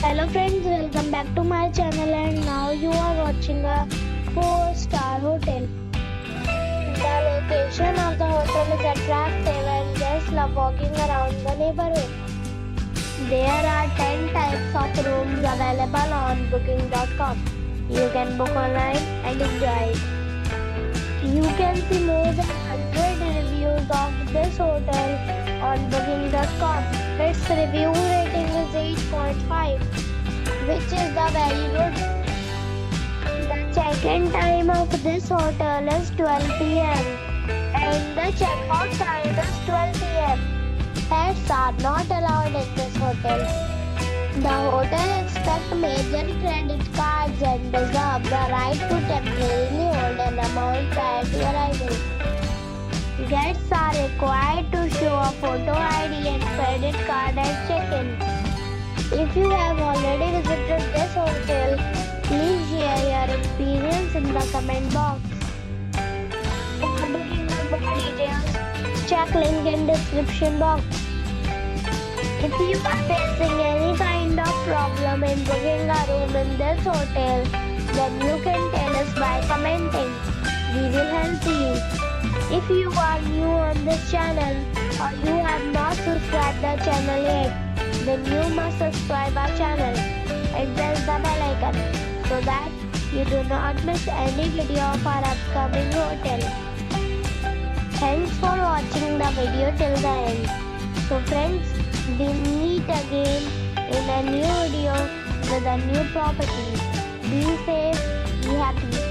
Hello friends, welcome back to my channel and now you are watching a 4-star hotel. The location of the hotel is attractive and guests love walking around the neighborhood. There are 10 types of rooms available on booking.com. You can book online and enjoy it. You can see more than 100 reviews of this hotel on booking.com. Its review rating is 8.5, which is the very good. The check-in time of this hotel is 12 p.m. and the check-out time is 12 p.m. Pets are not allowed in this hotel. The hotel accepts major credit cards and reserves the right to temporarily hold an amount prior to arrival. Guests are required to show a photo ID and credit card at check-in. If you have already visited this hotel, please share your experience in the comment box. For booking or more details, check link in description box. If you are facing any kind of problem in booking a room in this hotel, then you can tell us by commenting. We will help you. If you are new on this channel or you have not subscribed the channel yet, then you must subscribe our channel and press the bell icon so that you do not miss any video of our upcoming hotel. Thanks for watching the video till the end. So friends, we meet again in a new video with a new property. Be safe, be happy.